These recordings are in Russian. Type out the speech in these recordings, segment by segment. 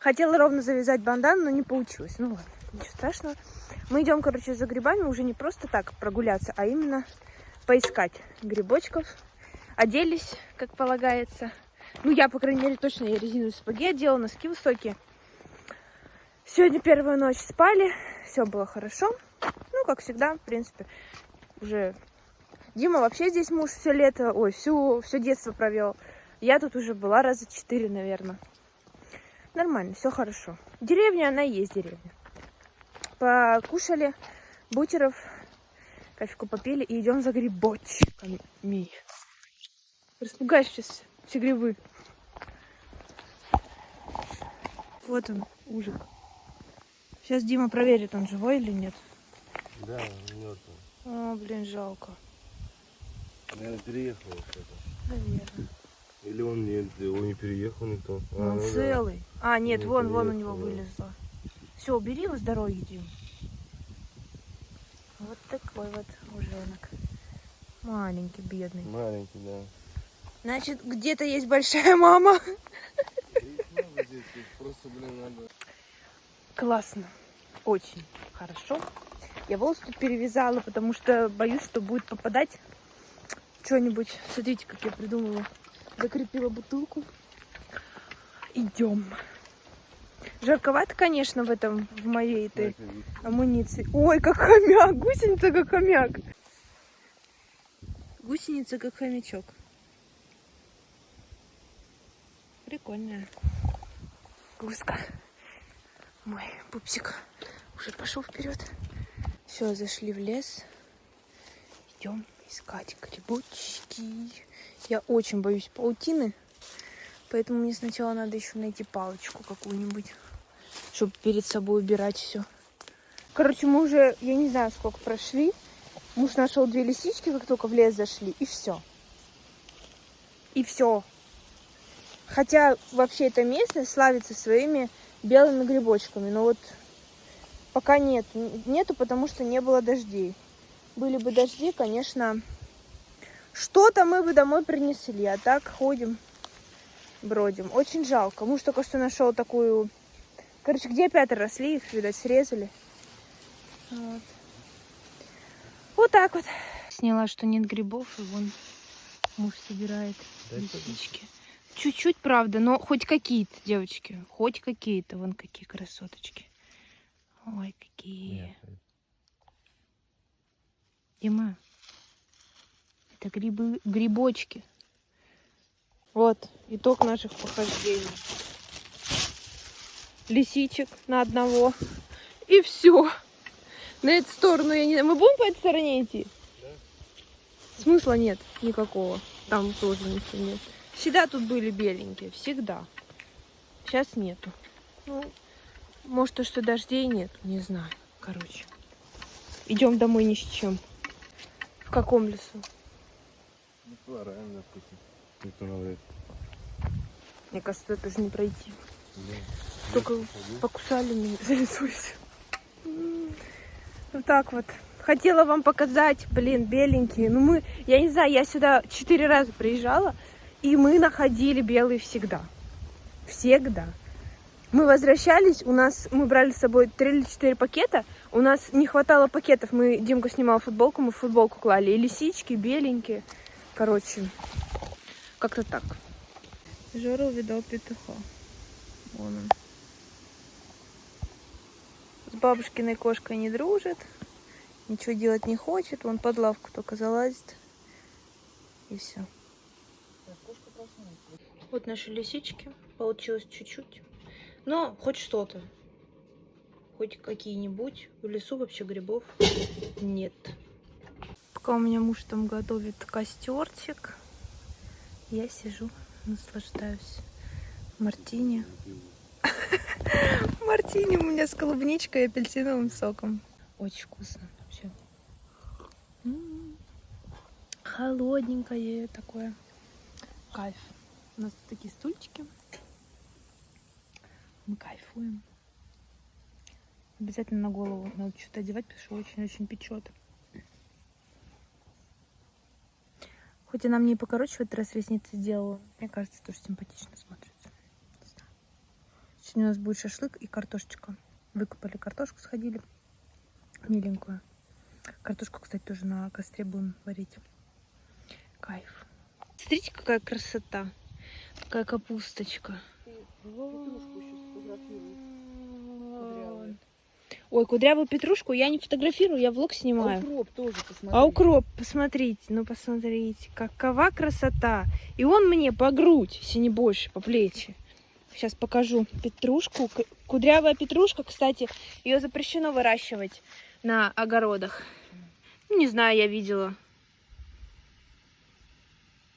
Хотела ровно завязать бандану, но не получилось. Ну ладно, ничего страшного. Мы идем, короче, за грибами уже не просто так прогуляться, а именно поискать грибочков. Оделись, как полагается. Ну, я, по крайней мере, точно, я резиновые сапоги одела, носки высокие. Сегодня первую ночь спали, все было хорошо. Ну, как всегда, в принципе, уже... Дима вообще здесь муж все лето, ой, все детство провел. Я тут уже была раза 4, наверное. Нормально, все хорошо. Деревня, она и есть деревня. Покушали бутеров, кофейку попили и идем за грибочками. Распугаешь сейчас все грибы. Вот он, ужик. Сейчас Дима проверит, он живой или нет. Да, он мертвый. О, блин, жалко. Наверное, переехал что-то. Наверное. Или он не переехал никто. Он ну целый. А, нет, Не вон у переехал, него да. вылезло. Все, убери его с дороги, Дим. Вот такой вот ужонок. Маленький, бедный. Да. Маленький, да. Значит, где-то есть большая мама. Их много здесь, их просто, надо. Классно. Очень хорошо. Я волосы тут перевязала, потому что боюсь, что будет попадать что-нибудь. Смотрите, как я придумала. Закрепила бутылку. Идем. Жарковато, конечно, в моей этой амуниции. Ой, как хомяк. Гусеница, как хомяк. Гусеница, как хомячок. Прикольная. Гуска. Мой пупсик уже пошел вперед. Все, зашли в лес. Идем искать грибочки. Я очень боюсь паутины. Поэтому мне сначала надо еще найти палочку какую-нибудь, чтобы перед собой убирать все. Короче, мы уже, я не знаю, сколько прошли. Муж нашел 2 лисички, как только в лес зашли, и все. И все. Хотя вообще это место славится своими белыми грибочками. Но вот пока нету, потому что не было дождей. Были бы дожди, конечно, что-то мы бы домой принесли. А так ходим, бродим. Очень жалко. Муж только что нашел такую... Короче, где опята росли, их, видать, срезали. Вот так вот. Сняла, что нет грибов, и вон муж собирает лисички. Чуть-чуть, правда, но хоть какие-то, девочки. Хоть какие-то. Вон какие красоточки. Ой, какие. Дима, это грибочки. Вот, итог наших похождений. Лисичек на одного. И все. На эту сторону я не знаю. Мы будем по этой стороне идти? Да. Смысла нет никакого. Там тоже ничего нет. Всегда тут были беленькие. Всегда. Сейчас нету. Ну, может, то, что дождей нет. Не знаю. Короче. Идем домой ни с чем. В каком лесу? Ну, правильно, допустим. Никто говорит. Мне кажется, это тоже не пройти. Да. Только покусали меня за лицо. Вот так вот. Хотела вам показать, блин, беленькие. Ну я не знаю, я сюда 4 раза приезжала, и мы находили белые всегда. Всегда. Мы возвращались, мы брали с собой 3 или 4 пакета, у нас не хватало пакетов, Димка снимал футболку, мы в футболку клали. И лисички, беленькие. Короче, как-то так. Жора увидал петуха. Вон он. С бабушкиной кошкой не дружит. Ничего делать не хочет. Вон под лавку только залазит. И все. Вот наши лисички. Получилось чуть-чуть. Но хоть что-то. Хоть какие-нибудь. В лесу вообще грибов нет. Пока у меня муж там готовит костерчик, я сижу, наслаждаюсь. Мартини. Мартини у меня с клубничкой и апельсиновым соком. Очень вкусно вообще. Холодненькое такое. Кайф. У нас тут такие стульчики. Мы кайфуем. Обязательно на голову надо что-то одевать, потому что очень-очень печет. Хоть она мне и покороче в этот раз ресницы сделала, мне кажется, тоже симпатично смотрится. Сегодня у нас будет шашлык и картошечка. Выкопали картошку, сходили. Миленькую. Картошку, кстати, тоже на костре будем варить. Кайф. Смотрите, какая красота. Какая капусточка. Ой, кудрявую петрушку я не фотографирую, я влог снимаю. Укроп тоже посмотри. А укроп, посмотрите, ну посмотрите, какова красота. И он мне по грудь, если не больше, по плечи. Сейчас покажу петрушку. Кудрявая петрушка, кстати, ее запрещено выращивать на огородах. Ну, не знаю, я видела.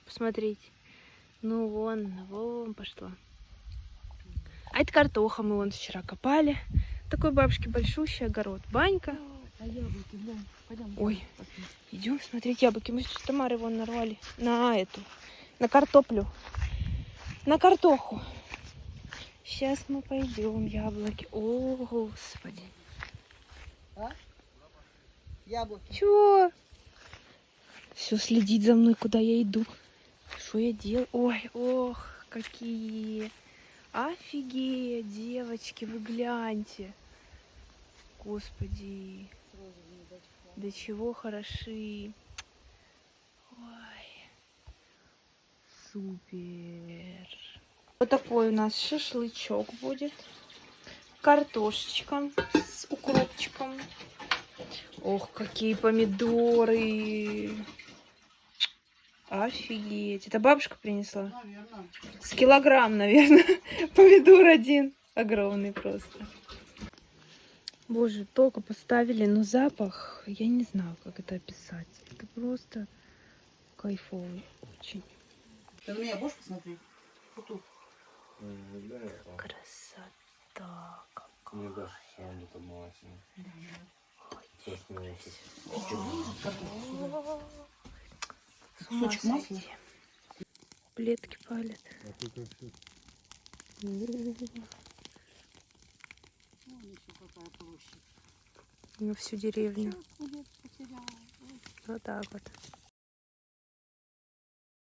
Посмотрите. Ну, вон пошла. А это картоха, мы вон вчера копали. Такой бабушки большущий огород. Банька. А яблоки, глянь. Пойдем. Ой, идем смотреть яблоки. Мы с Тамарой вон нарвали на картоплю, на картоху. Сейчас мы пойдем яблоки. О, Господи. А? Яблоки. Чего? Все следить за мной, куда я иду. Что я делаю? Ой, ох, какие. Офигеть, девочки, вы гляньте. Господи. До чего хороши. Ой. Супер. Вот такой у нас шашлычок будет. Картошечка с укропчиком. Ох, какие помидоры. Офигеть. Это бабушка принесла? Наверное. С килограмм, наверное. Помидор один. Огромный просто. Боже, только поставили, но запах, я не знаю, как это описать. Это просто кайфовый очень. Ты на меня будешь посмотреть? Вот тут. Красота какая. Мне даже все равно там молодец. Кусочек масла. Плетки палят. А тут вообще Какая площадь. На всю деревню. Вот так вот.